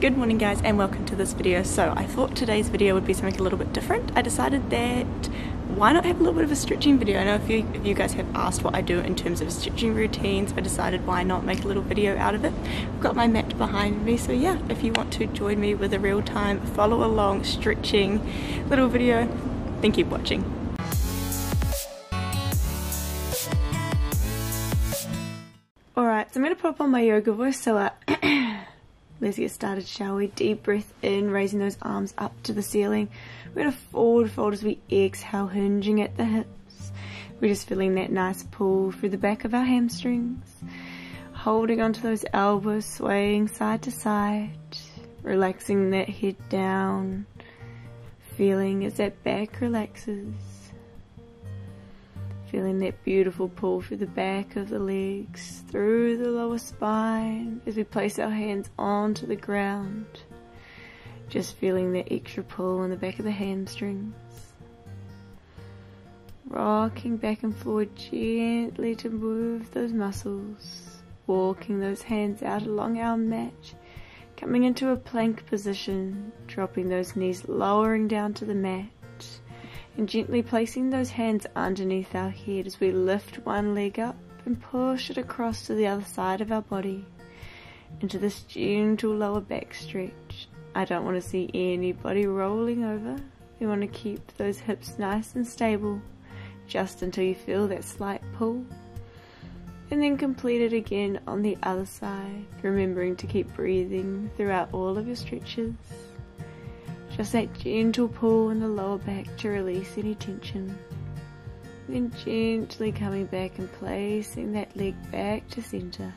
Good morning guys and welcome to this video. So I thought today's video would be something a little bit different. I decided that why not have a little bit of a stretching video. I know if you guys have asked what I do in terms of stretching routines, I decided why not make a little video out of it. I've got my mat behind me, so yeah, if you want to join me with a real-time follow along stretching little video, then keep watching. Alright, so I'm going to put up on my yoga voice, so let's get started, shall we? Deep breath in, raising those arms up to the ceiling. We're going to forward fold as we exhale, hinging at the hips. We're just feeling that nice pull through the back of our hamstrings. Holding onto those elbows, swaying side to side. Relaxing that head down. Feeling as that back relaxes. Feeling that beautiful pull through the back of the legs, through the lower spine, as we place our hands onto the ground. Just feeling that extra pull in the back of the hamstrings. Rocking back and forward gently to move those muscles. Walking those hands out along our mat. Coming into a plank position, dropping those knees, lowering down to the mat. And gently placing those hands underneath our head as we lift one leg up and push it across to the other side of our body into this gentle lower back stretch. I don't want to see anybody rolling over. We want to keep those hips nice and stable just until you feel that slight pull, and then complete it again on the other side, remembering to keep breathing throughout all of your stretches. Just that gentle pull in the lower back to release any tension. Then gently coming back and placing that leg back to center.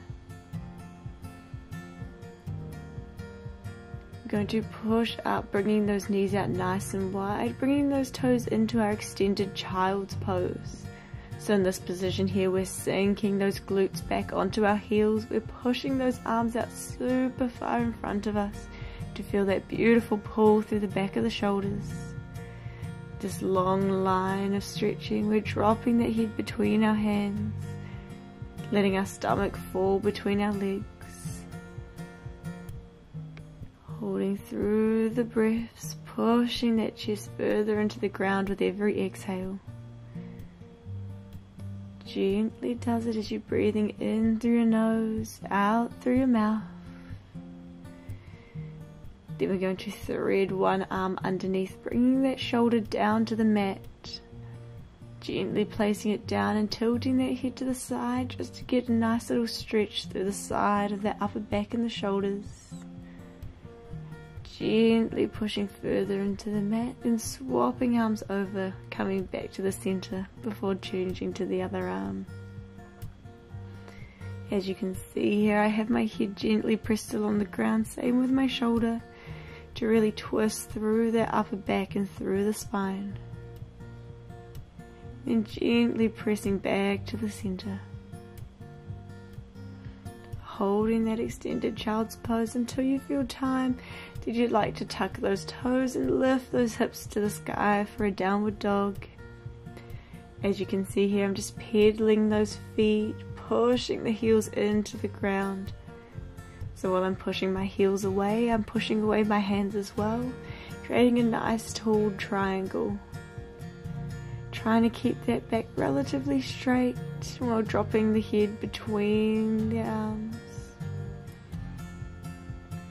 We're going to push up, bringing those knees out nice and wide, bringing those toes into our extended child's pose. So in this position here, we're sinking those glutes back onto our heels. We're pushing those arms out super far in front of us, to feel that beautiful pull through the back of the shoulders. This long line of stretching. We're dropping that head between our hands, letting our stomach fall between our legs. Holding through the breaths, pushing that chest further into the ground with every exhale. Gently does it as you're breathing in through your nose, out through your mouth. Then we're going to thread one arm underneath, bringing that shoulder down to the mat. Gently placing it down and tilting that head to the side just to get a nice little stretch through the side of that upper back and the shoulders. Gently pushing further into the mat, then swapping arms over, coming back to the center before changing to the other arm. As you can see here, I have my head gently pressed along the ground, same with my shoulder, to really twist through that upper back and through the spine. Then gently pressing back to the center. Holding that extended child's pose until you feel time. Did you like to tuck those toes and lift those hips to the sky for a downward dog? As you can see here, I'm just pedaling those feet, pushing the heels into the ground. So while I'm pushing my heels away, I'm pushing away my hands as well, creating a nice tall triangle. Trying to keep that back relatively straight while dropping the head between the arms.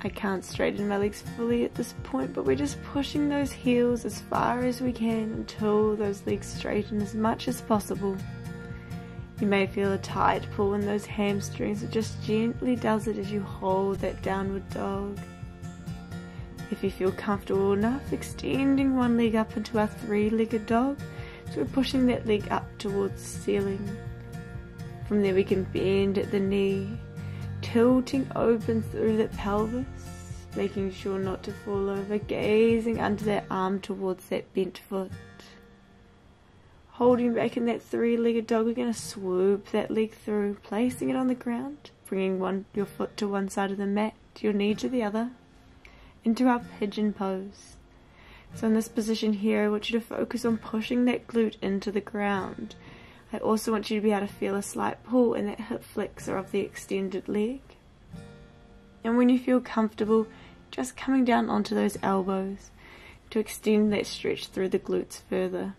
I can't straighten my legs fully at this point, but we're just pushing those heels as far as we can until those legs straighten as much as possible. You may feel a tight pull in those hamstrings. It just gently does it as you hold that downward dog. If you feel comfortable enough, extending one leg up into our three-legged dog, so we're pushing that leg up towards the ceiling. From there we can bend at the knee, tilting open through that pelvis, making sure not to fall over, gazing under that arm towards that bent foot. Holding back in that three-legged dog, we're going to swoop that leg through, placing it on the ground, bringing your foot to one side of the mat, your knee to the other, into our pigeon pose. So in this position here, I want you to focus on pushing that glute into the ground. I also want you to be able to feel a slight pull in that hip flexor of the extended leg. And when you feel comfortable, just coming down onto those elbows to extend that stretch through the glutes further.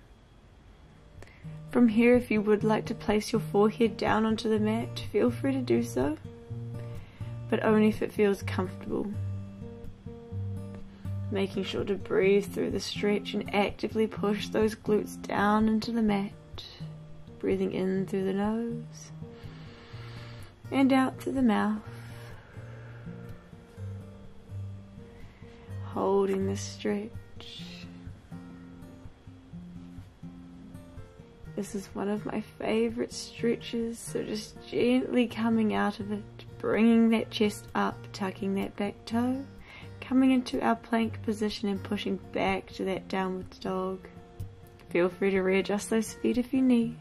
From here, if you would like to place your forehead down onto the mat, feel free to do so, but only if it feels comfortable. Making sure to breathe through the stretch and actively push those glutes down into the mat. Breathing in through the nose and out through the mouth. Holding the stretch. This is one of my favorite stretches, so just gently coming out of it, bringing that chest up, tucking that back toe, coming into our plank position and pushing back to that downward dog. Feel free to readjust those feet if you need,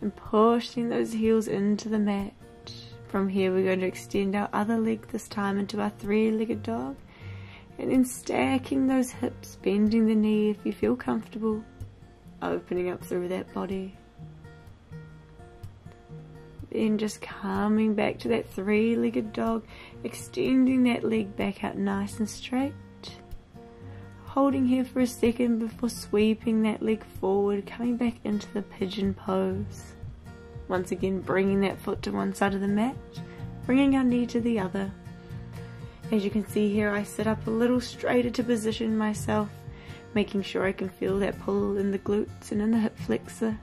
and pushing those heels into the mat. From here we're going to extend our other leg, this time into our three-legged dog, and then stacking those hips, bending the knee if you feel comfortable, opening up through that body. Then just coming back to that three-legged dog, extending that leg back out nice and straight. Holding here for a second before sweeping that leg forward, coming back into the pigeon pose. Once again, bringing that foot to one side of the mat, bringing our knee to the other. As you can see here, I sit up a little straighter to position myself, making sure I can feel that pull in the glutes and in the hip flexor.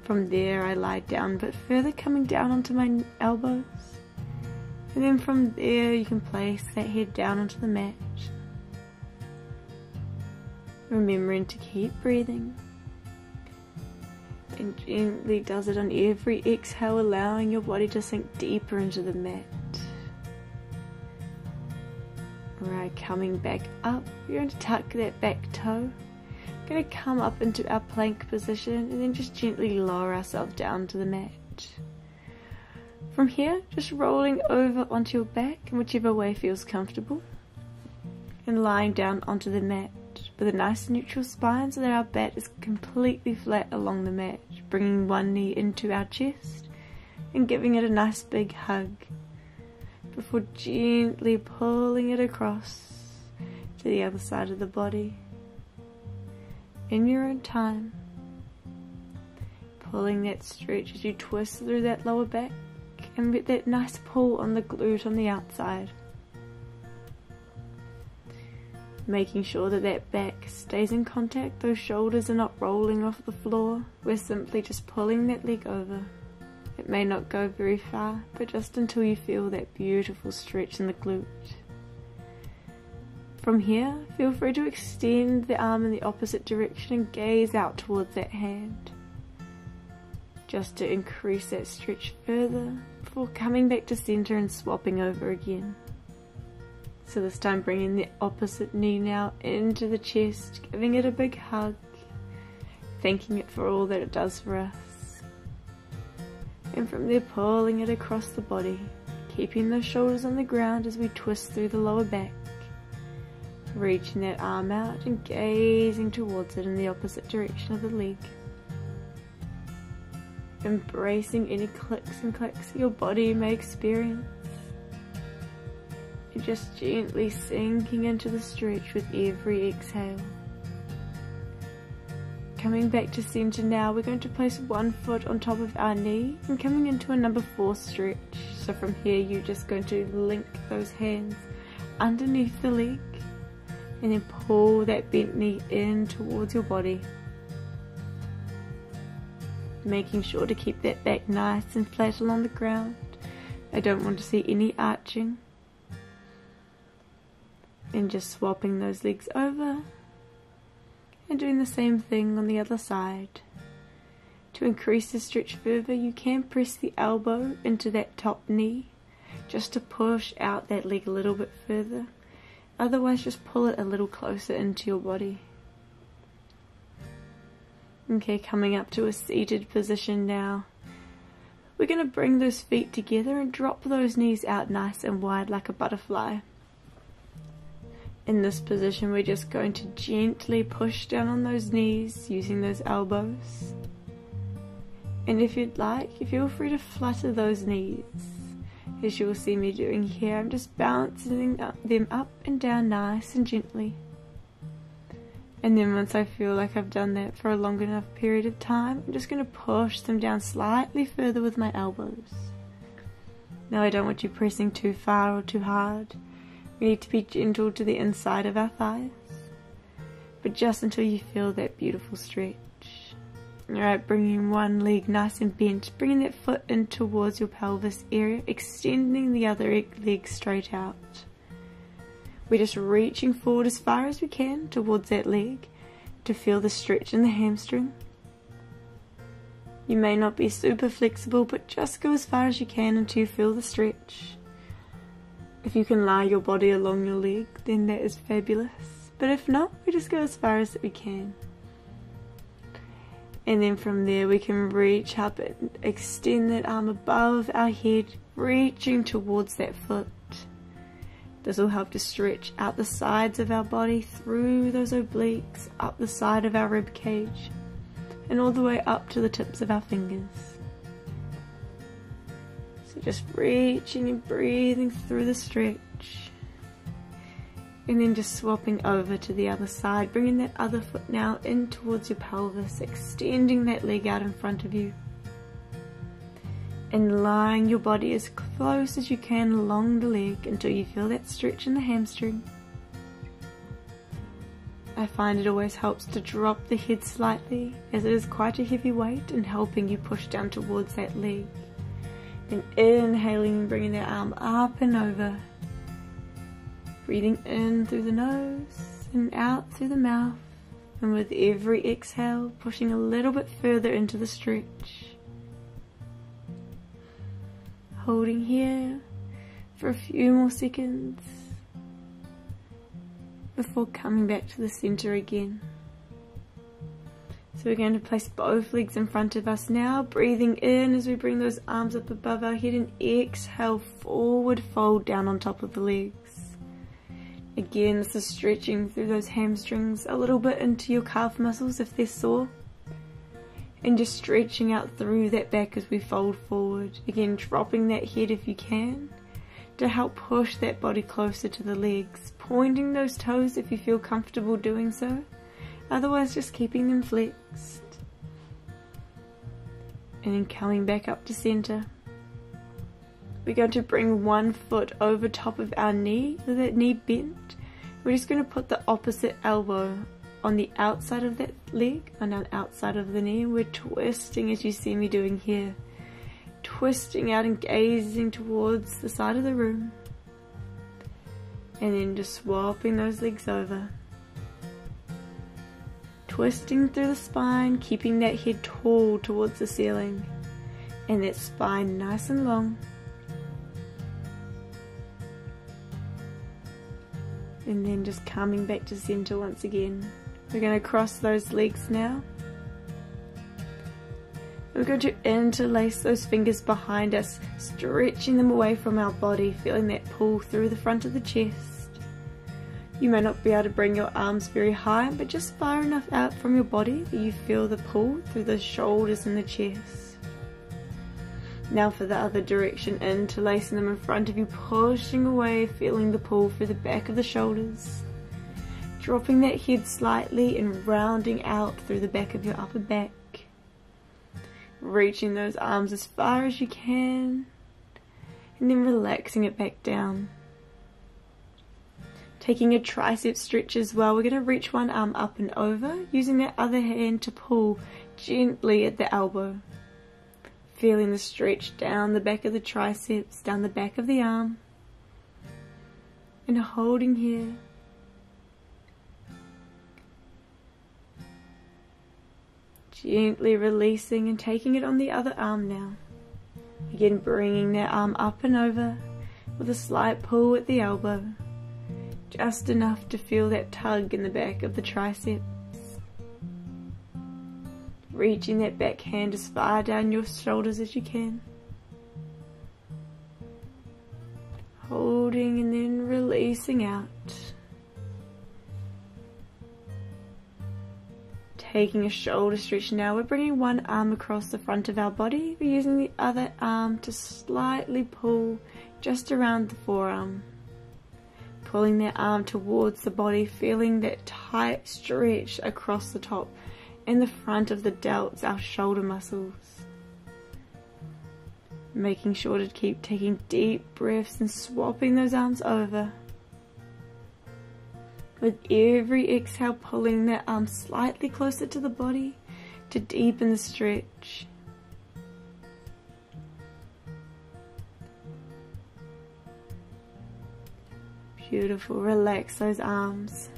From there I lie down a bit further, coming down onto my elbows. And then from there you can place that head down onto the mat. Remembering to keep breathing. And gently does it on every exhale, allowing your body to sink deeper into the mat. Right, coming back up, we're going to tuck that back toe. We're going to come up into our plank position and then just gently lower ourselves down to the mat. From here, just rolling over onto your back in whichever way feels comfortable, and lying down onto the mat with a nice neutral spine so that our back is completely flat along the mat, bringing one knee into our chest and giving it a nice big hug before gently pulling it across to the other side of the body in your own time, pulling that stretch as you twist through that lower back and get that nice pull on the glute on the outside. Making sure that that back stays in contact, those shoulders are not rolling off the floor. We're simply just pulling that leg over. It may not go very far, but just until you feel that beautiful stretch in the glute. From here, feel free to extend the arm in the opposite direction and gaze out towards that hand, just to increase that stretch further before coming back to center and swapping over again. So this time bringing the opposite knee now into the chest, giving it a big hug, thanking it for all that it does for us. And from there pulling it across the body, keeping those shoulders on the ground as we twist through the lower back, reaching that arm out and gazing towards it in the opposite direction of the leg. Embracing any clicks and clacks your body may experience. And just gently sinking into the stretch with every exhale. Coming back to center now, we're going to place one foot on top of our knee and coming into a number 4 stretch. So from here you're just going to link those hands underneath the leg and then pull that bent knee in towards your body. Making sure to keep that back nice and flat along the ground. I don't want to see any arching. And just swapping those legs over and doing the same thing on the other side. To increase the stretch further, you can press the elbow into that top knee just to push out that leg a little bit further. Otherwise, just pull it a little closer into your body. Okay, coming up to a seated position now. We're going to bring those feet together and drop those knees out nice and wide like a butterfly. In this position, we're just going to gently push down on those knees using those elbows. And if you'd like, feel free to flutter those knees As you will see me doing here, I'm just bouncing them up and down nice and gently. And then once I feel like I've done that for a long enough period of time, I'm just going to push them down slightly further with my elbows. Now I don't want you pressing too far or too hard. We need to be gentle to the inside of our thighs, but just until you feel that beautiful stretch. Alright, bringing one leg nice and bent, bringing that foot in towards your pelvis area, extending the other leg straight out. We're just reaching forward as far as we can towards that leg to feel the stretch in the hamstring. You may not be super flexible, but just go as far as you can until you feel the stretch. If you can lie your body along your leg, then that is fabulous. But if not, we just go as far as we can. And then from there we can reach up and extend that arm above our head, reaching towards that foot. This will help to stretch out the sides of our body, through those obliques, up the side of our rib cage, and all the way up to the tips of our fingers. So just reaching and breathing through the stretch. And then just swapping over to the other side, bringing that other foot now in towards your pelvis, extending that leg out in front of you. And lying your body as close as you can along the leg until you feel that stretch in the hamstring. I find it always helps to drop the head slightly, as it is quite a heavy weight, and helping you push down towards that leg. And inhaling and bringing that arm up and over. Breathing in through the nose and out through the mouth, and with every exhale pushing a little bit further into the stretch. Holding here for a few more seconds before coming back to the center again. So we're going to place both legs in front of us now, breathing in as we bring those arms up above our head, and exhale, forward fold down on top of the legs. Again, this is stretching through those hamstrings a little bit into your calf muscles if they're sore. And just stretching out through that back as we fold forward. Again, dropping that head if you can to help push that body closer to the legs. Pointing those toes if you feel comfortable doing so. Otherwise, just keeping them flexed. And then coming back up to center. We're going to bring one foot over top of our knee, with that knee bent. We're just going to put the opposite elbow on the outside of that leg, on the outside of the knee, and we're twisting as you see me doing here. Twisting out and gazing towards the side of the room. And then just swapping those legs over. Twisting through the spine, keeping that head tall towards the ceiling. And that spine nice and long. And then just coming back to center once again. We're going to cross those legs now. We're going to interlace those fingers behind us, stretching them away from our body, feeling that pull through the front of the chest. You may not be able to bring your arms very high, but just far enough out from your body that you feel the pull through the shoulders and the chest. Now for the other direction, interlacing them in front of you, pushing away, feeling the pull through the back of the shoulders. Dropping that head slightly and rounding out through the back of your upper back. Reaching those arms as far as you can, and then relaxing it back down. Taking a tricep stretch as well, we're going to reach one arm up and over, using that other hand to pull gently at the elbow. Feeling the stretch down the back of the triceps, down the back of the arm, and holding here. Gently releasing and taking it on the other arm now. Again, bringing that arm up and over with a slight pull at the elbow. Just enough to feel that tug in the back of the triceps. Reaching that back hand as far down your shoulders as you can. Holding and then releasing out. Taking a shoulder stretch now, we're bringing one arm across the front of our body. We're using the other arm to slightly pull just around the forearm, pulling that arm towards the body, feeling that tight stretch across the top and the front of the delts, our shoulder muscles. Making sure to keep taking deep breaths and swapping those arms over. With every exhale, pulling that arm slightly closer to the body to deepen the stretch. Beautiful. Relax those arms.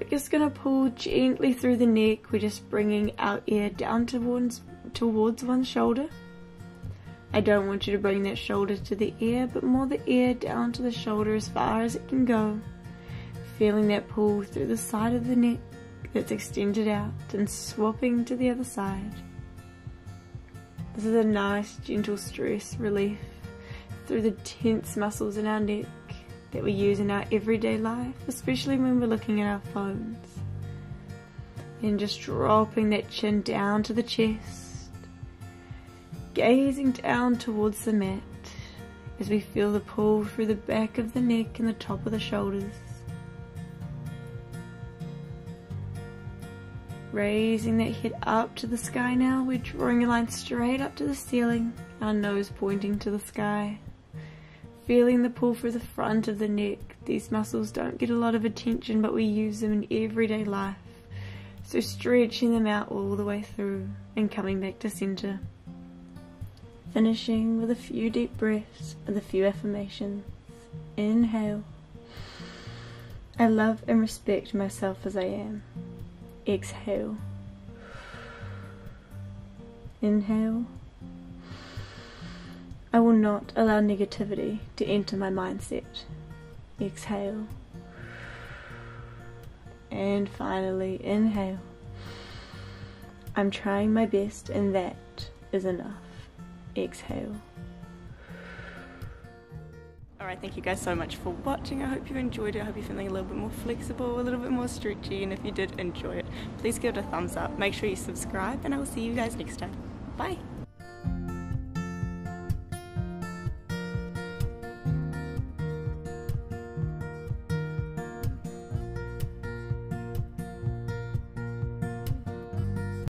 We're just going to pull gently through the neck. We're just bringing our ear down towards one shoulder. I don't want you to bring that shoulder to the ear, but more the ear down to the shoulder as far as it can go. Feeling that pull through the side of the neck that's extended out and swapping to the other side. This is a nice gentle stress relief through the tense muscles in our neck that we use in our everyday life, especially when we're looking at our phones. And just dropping that chin down to the chest, gazing down towards the mat as we feel the pull through the back of the neck and the top of the shoulders. Raising that head up to the sky now, we're drawing a line straight up to the ceiling, our nose pointing to the sky. Feeling the pull through the front of the neck. These muscles don't get a lot of attention, but we use them in everyday life. So stretching them out all the way through and coming back to center. Finishing with a few deep breaths and a few affirmations. Inhale. I love and respect myself as I am. Exhale. Inhale. I will not allow negativity to enter my mindset. Exhale. And finally, inhale. I'm trying my best and that is enough. Exhale. Alright, thank you guys so much for watching. I hope you enjoyed it. I hope you're feeling a little bit more flexible, a little bit more stretchy, and if you did enjoy it, please give it a thumbs up. Make sure you subscribe, and I will see you guys next time. Bye!